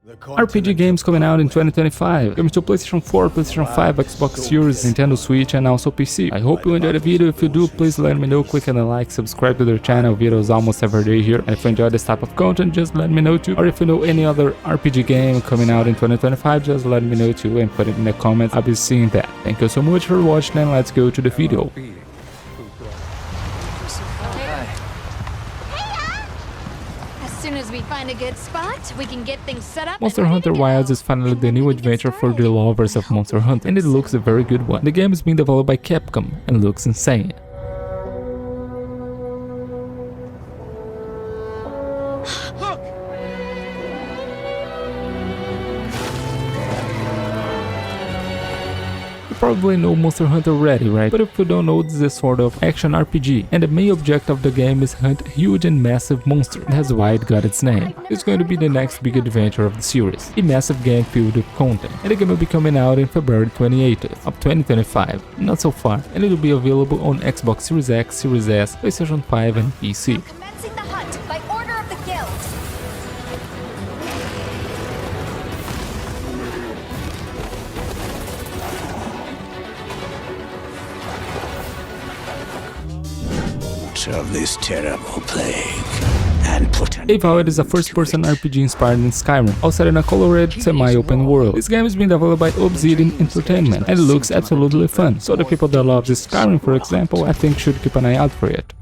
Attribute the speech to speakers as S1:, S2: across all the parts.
S1: RPG games coming out in 2025, coming to PlayStation 4, PlayStation 5, Xbox Series, Nintendo Switch and also PC. I hope you enjoyed the video. If you do, please let me know, click on the like, subscribe to their channel, videos almost every day here. And if you enjoy this type of content, just let me know too. Or if you know any other RPG game coming out in 2025, just let me know too and put it in the comments. I'll be seeing that. Thank you so much for watching and let's go to the video.
S2: As soon as we find a good spot, we can get things set up.
S1: Monster Hunter Wilds is finally the new adventure for the lovers of Monster Hunter, and it looks a very good one. The game is being developed by Capcom and looks insane. You probably know Monster Hunter already, right? But if you don't know, this is a sort of action RPG, and the main objective of the game is hunt huge and massive monsters. That's why it got its name. It's going to be the next big adventure of the series, a massive game filled with content, and the game will be coming out in February 28th of 2025, not so far, and it will be available on Xbox Series X, Series S, PlayStation 5 and PC.
S2: Commencing the hunt by order of the guild.
S3: Of this terrible plague and put an
S1: Avowed is a first-person RPG inspired in Skyrim, all set in a colored, semi-open world. This game is being developed by Obscur Entertainment, and it looks absolutely fun, so the people that love this Skyrim, for example, I think should keep an eye out for it.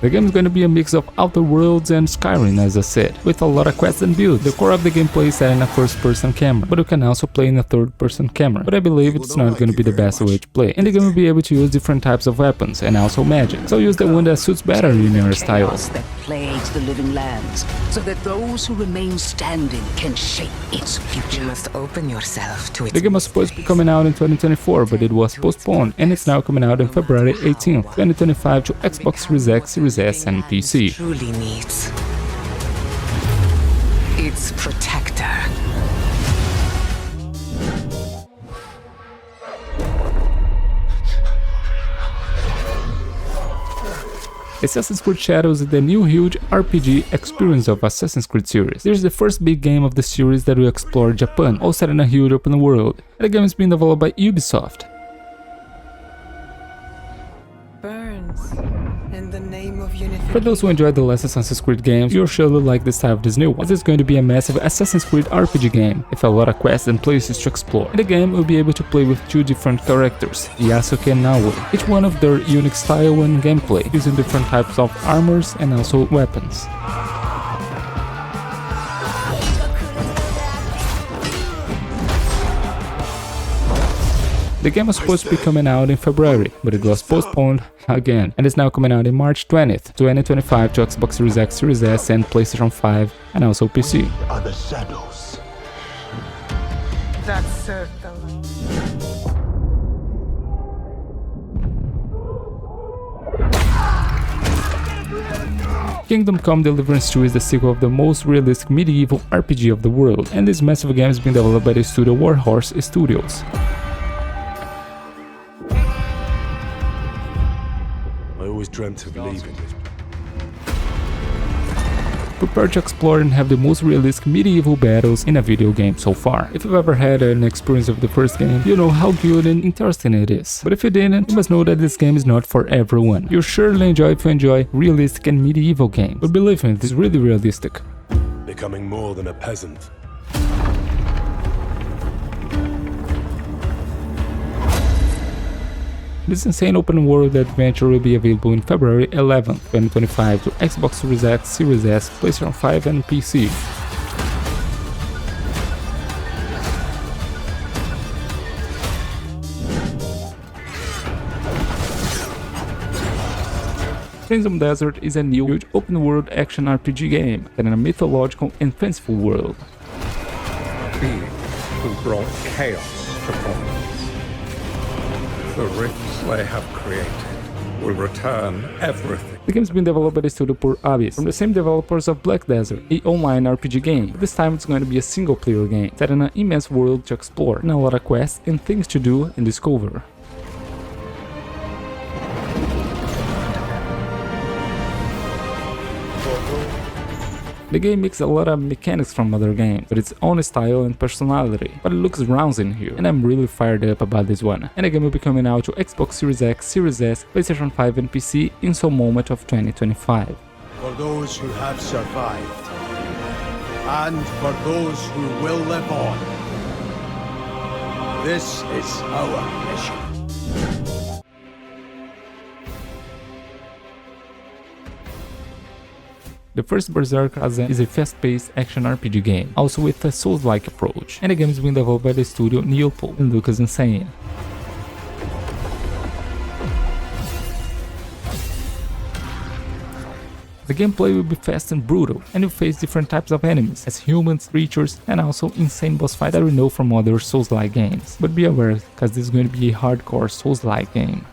S1: The game is going to be a mix of Outer Worlds and Skyrim, as I said, with a lot of quests and builds. The core of the gameplay is set in a first-person camera, but you can also play in a third-person camera. But I believe it's not going to be the best way to play, and the game will be able to use different types of weapons and also magic. So use the one that suits better in your style.
S4: Chaos that plagues the living lands, so that those who remain standing can shape its future.
S5: You must open yourself to its.
S1: The game was supposed to be coming out in 2024, but it was postponed, and it's now coming out on February 18th, 2025 to Xbox Series X, Series S and PC.
S5: Truly needs its protector.
S1: Assassin's Creed Shadows is the new huge RPG experience of Assassin's Creed series. This is the first big game of the series that will explore Japan, all set in a huge open world. And the game is being developed by Ubisoft.
S5: Burns in the name of unification.
S1: For those who enjoyed the last Assassin's Creed games, you'll surely like the style of this new one, as it's going to be a massive Assassin's Creed RPG game, with a lot of quests and places to explore. In the game, you'll be able to play with two different characters, Yasuke and Naoe, each one of their unique style and gameplay, using different types of armors and also weapons. The game was supposed to be coming out in February, but it was postponed again, and is now coming out in March 20th, 2025 to Xbox Series X, Series S and PlayStation 5 and also PC.
S3: are the shadows.
S5: That served the
S1: Kingdom Come Deliverance 2 is the sequel of the most realistic medieval RPG of the world, and this massive game is being developed by the studio Warhorse Studios.
S3: I always dreamt of leaving.
S1: Prepare to explore and have the most realistic medieval battles in a video game so far. If you've ever had an experience of the first game, you know how good and interesting it is. But if you didn't, you must know that this game is not for everyone. You'll surely enjoy if you enjoy realistic and medieval games. But believe me, it is really realistic.
S3: Becoming more than a peasant.
S1: This insane open world adventure will be available in February 11th, 2025 to Xbox Series X, Series S, PlayStation 5 and PC. Crimson Desert is a new huge open world action RPG game set in a mythological and fanciful world.
S6: Being who brought chaos upon us. The rifts they have created will return everything.
S1: The game has been developed by the studio Pure Abyss, from the same developers of Black Desert, an online RPG game. This time it's going to be a single-player game, set in an immense world to explore, and a lot of quests and things to do and discover. The game makes a lot of mechanics from other games, but its own style and personality, but it looks rousing here, and I'm really fired up about this one. And the game will be coming out to Xbox Series X, Series S, PlayStation 5 and PC in some moment of 2025.
S7: For those who have survived, and for those who will live on, this is our mission.
S1: The first Berzerker Khazan is a fast-paced action RPG game, also with a Souls-like approach, and the game is being developed by the studio Neopol and looks insane. The gameplay will be fast and brutal, and you'll face different types of enemies, as humans, creatures, and also insane boss fights that we know from other Souls-like games. But be aware, cause this is going to be a hardcore Souls-like game.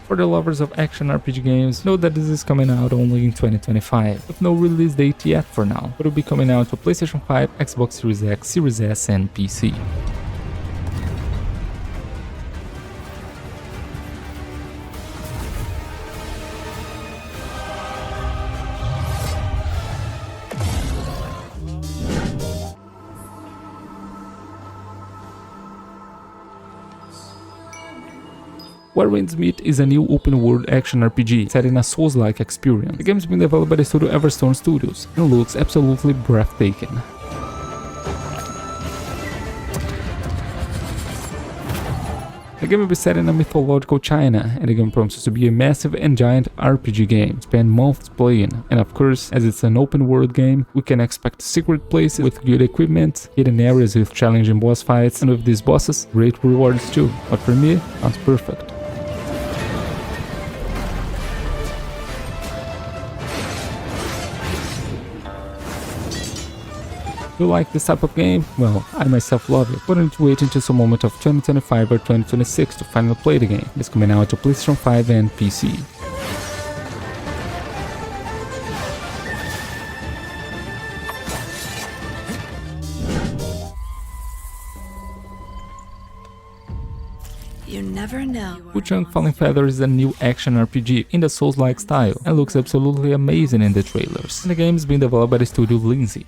S1: For the lovers of action RPG games, know that this is coming out only in 2025, with no release date yet for now, but it will be coming out to PlayStation 5, Xbox Series X, Series S and PC. Where Winds Meet is a new open-world action RPG set in a Souls-like experience. The game is being developed by the studio Everstone Studios and looks absolutely breathtaking. The game will be set in a mythological China, and the game promises to be a massive and giant RPG game, spend months playing, and of course, as it's an open world game, we can expect secret places with good equipment, hidden areas with challenging boss fights, and with these bosses, great rewards too. But for me, sounds perfect. You like this type of game? Well, I myself love it, but I need to wait until some moment of 2025 or 2026 to finally play the game. It's coming out to PlayStation 5 and PC.
S5: You never know.
S1: Wuchang Falling Feather is a new action RPG in the Souls-like style and looks absolutely amazing in the trailers. And the game is being developed by the studio Lindsay.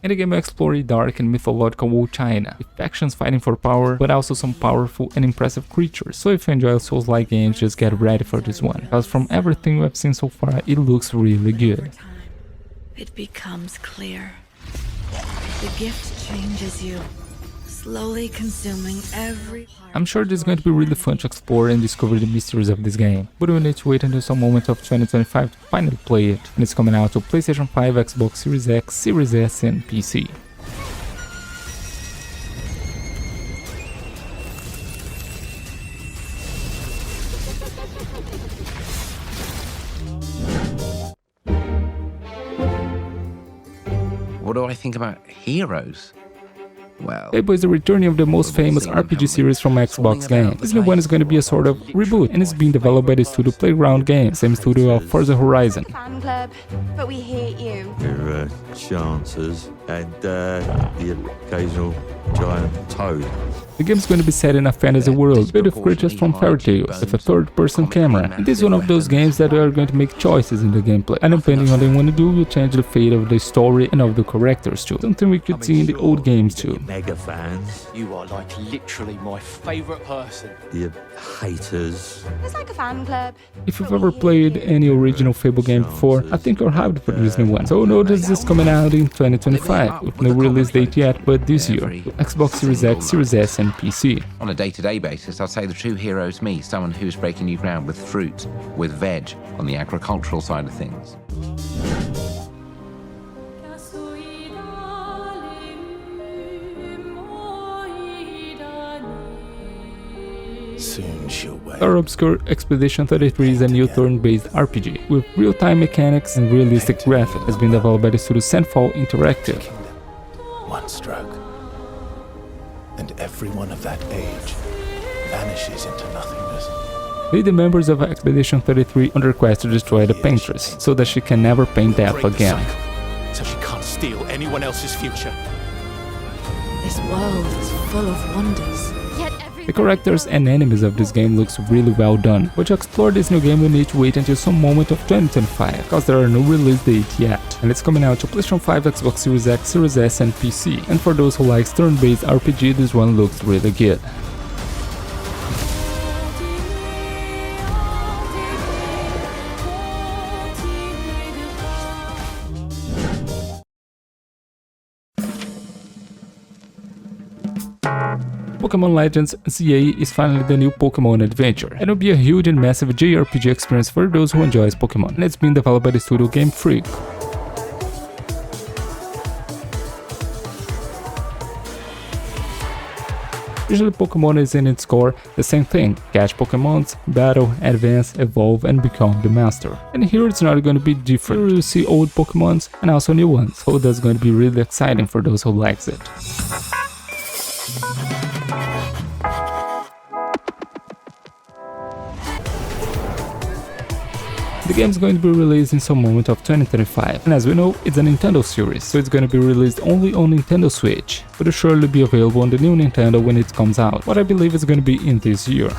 S1: In the game you explore a dark and mythological old China, with factions fighting for power, but also some powerful and impressive creatures. So if you enjoy Souls-like games, just get ready for this one, because from everything we have seen so far, it looks really good.
S5: It becomes clear. The gift changes you, slowly consuming every part.
S1: I'm sure this is going to be really fun to explore and discover the mysteries of this game, but we need to wait until some moment of 2025 to finally play it, and it's coming out to PlayStation 5, Xbox Series X, Series S and PC.
S8: What do I think about Heroes? Well,
S1: Fable is the returning of the most famous RPG series from Xbox games. This new one is going to be a sort of reboot, and it's being developed by the studio Playground Games, same studio of Forza Horizon.
S2: Fan club, but we hate you.
S9: Your chances and the occasional giant toad.
S1: The game is going to be set in a fantasy world, built with creatures from fairy tales, with a third-person camera. And this is one of those games that are going to make choices in the gameplay, and depending on what they want to do, will change the fate of the story and of the characters too. Something we could see in the old games too.
S9: Mega fans,
S10: You are like literally my favorite person.
S9: your haters.
S2: It's like a fan club.
S1: If you've ever played any original Fable game before, I think you're hyped for this new one. So notice this is coming out in 2025, with no release date yet, but this year, with Xbox Series X, Series S and PC.
S8: on a day-to-day basis, I'd say the true hero is me, someone who's breaking new ground with fruit, with veg, on the agricultural side of things.
S3: Soon she'll wait.
S1: Our Obscur Expedition 33 is a new turn-based RPG, with real-time mechanics and realistic graphics. It has been developed by the studio Sandfall Interactive.
S3: One stroke, and everyone of that age vanishes into nothingness.
S1: Lead the members of Expedition 33 on the quest to destroy the paintress, so that she can never paint death
S3: Break the
S1: again.
S3: cycle.
S10: so she can't steal anyone else's future.
S5: This world is full of wonders.
S2: Yet
S1: The characters and enemies of this game looks really well done, but to explore this new game we need to wait until some moment of 2025, because there are no release date yet, and it's coming out to PlayStation 5, Xbox Series X, Series S and PC, and for those who like turn-based RPG this one looks really good. Pokémon Legends ZA is finally the new Pokémon adventure, and will be a huge and massive JRPG experience for those who enjoys Pokémon, and it's been developed by the studio Game Freak. Usually Pokémon is in its core the same thing: catch Pokémons, battle, advance, evolve and become the master. And here it's not going to be different. Here you see old Pokémons and also new ones, so that's going to be really exciting for those who likes it. The game is going to be released in some moment of 2035, and as we know, it's a Nintendo series, so it's going to be released only on Nintendo Switch, but it'll surely be available on the new Nintendo when it comes out, what I believe is going to be in this year.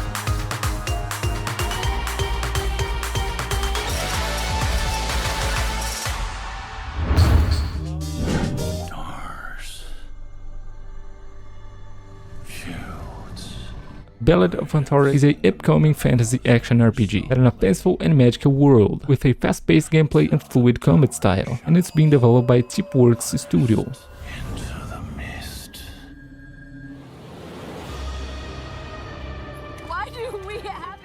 S1: Ballad of Antara is a upcoming fantasy action RPG set in a peaceful and magical world, with a fast-paced gameplay and fluid combat style, and it's being developed by Tipworks Studio.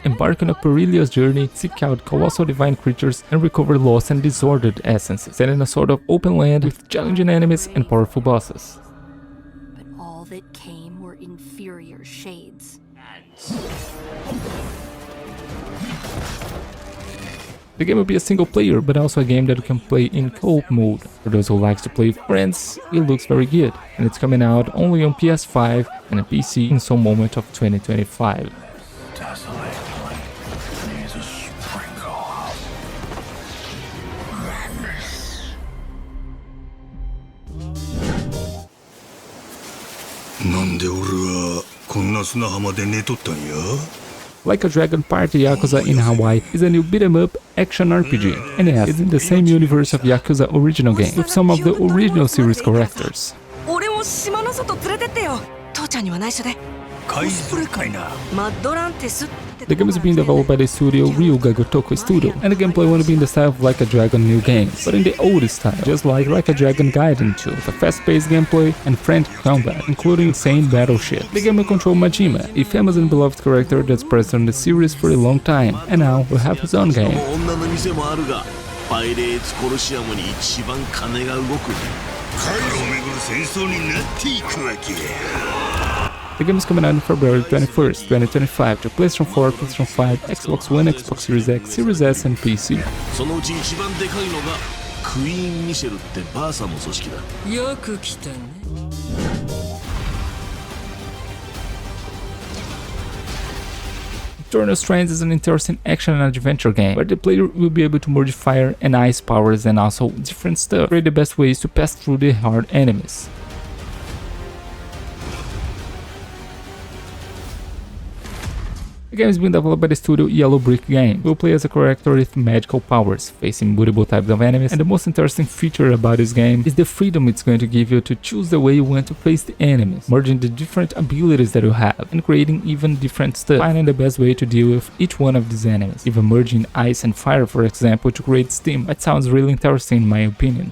S1: Embark on a perilous journey, seek out colossal divine creatures, and recover lost and disordered essences, set in a sort of open land with challenging enemies and powerful bosses.
S2: But all that came were inferior shades.
S1: The game will be a single player, but also a game that you can play in co-op mode. For those who likes to play with friends, it looks very good, and it's coming out only on PS5 and a PC in some moment of 2025. Like a Dragon Party Yakuza in Hawaii is a new beat-em-up action RPG, and yes, it's in the same universe of Yakuza original game, with some of the original series characters. The game is being developed by the studio Ryuga Gotoku Studio, and the gameplay will be in the style of Like a Dragon new games, but in the old style, just like a Dragon Gaiden 2, with a fast-paced gameplay and frantic combat, including insane battleship. The game will control Majima, a famous and beloved character that's present in the series for a long time, and now will have his own game. The game is coming out on February 21st, 2025 to PlayStation 4, PlayStation 5, Xbox One, Xbox Series X, Series S and PC. Eternal Strands is an interesting action and adventure game, where the player will be able to merge fire and ice powers and also different stuff, create the best ways to pass through the hard enemies. The game is being developed by the studio Yellow Brick Games. You will play as a character with magical powers, facing multiple types of enemies, and the most interesting feature about this game is the freedom it's going to give you to choose the way you want to face the enemies, merging the different abilities that you have, and creating even different stuff, finding the best way to deal with each one of these enemies, even merging ice and fire, for example, to create steam. That sounds really interesting in my opinion.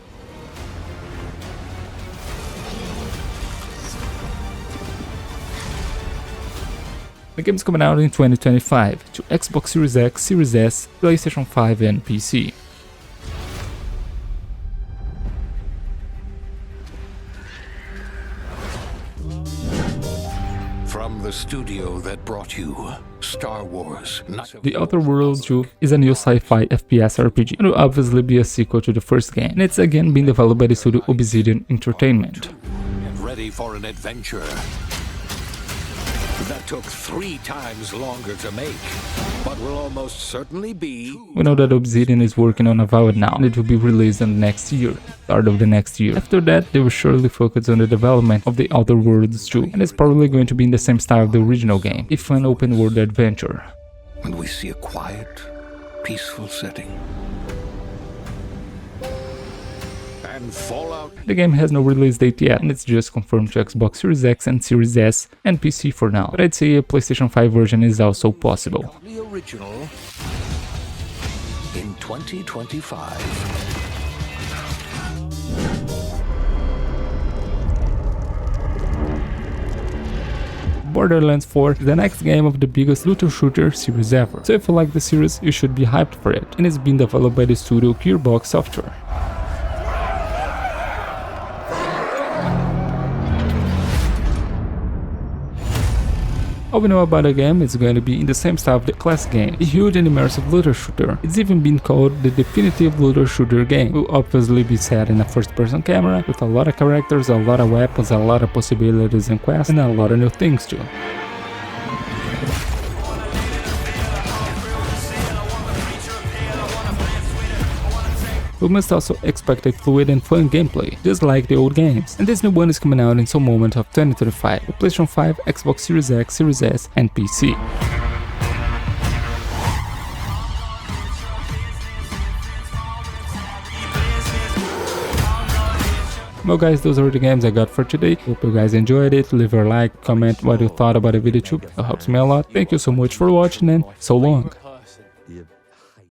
S1: The game is coming out in 2025 to Xbox Series X, Series S, PlayStation 5 and PC.
S3: From the studio that brought you Star Wars.
S1: The Outer Worlds 2 is a new sci-fi FPS RPG. It will obviously be a sequel to the first game, and it's again being developed by the studio Obsidian Entertainment.
S3: Get ready for an adventure. that took 3 times longer to make, but will almost certainly be...
S1: We know that Obsidian is working on Avowed now, and it will be released in the next year, start of the next year. After that, they will surely focus on the development of the Outer Worlds too, and it's probably going to be in the same style of the original game, if an open world adventure.
S3: And we see a quiet, peaceful setting. And Fallout...
S1: The game has no release date yet, and it's just confirmed to Xbox Series X and Series S and PC for now, but I'd say a PlayStation 5 version is also possible.
S3: The original in 2025.
S1: Borderlands 4 is the next game of the biggest looter shooter series ever, so if you like the series, you should be hyped for it, and it's being developed by the studio Gearbox Software. All we know about the game is going to be in the same style of the classic game, a huge and immersive looter shooter. It's even been called the definitive looter shooter game. It will obviously be set in a first-person camera, with a lot of characters, a lot of weapons, a lot of possibilities and quests, and a lot of new things too. We must also expect a fluid and fun gameplay, just like the old games, and this new one is coming out in some moment of 2025 with PlayStation 5, Xbox Series X, Series S and PC. Well guys, those are the games I got for today. Hope you guys enjoyed it. Leave a like, comment what you thought about the video too. It helps me a lot. Thank you so much for watching and so long.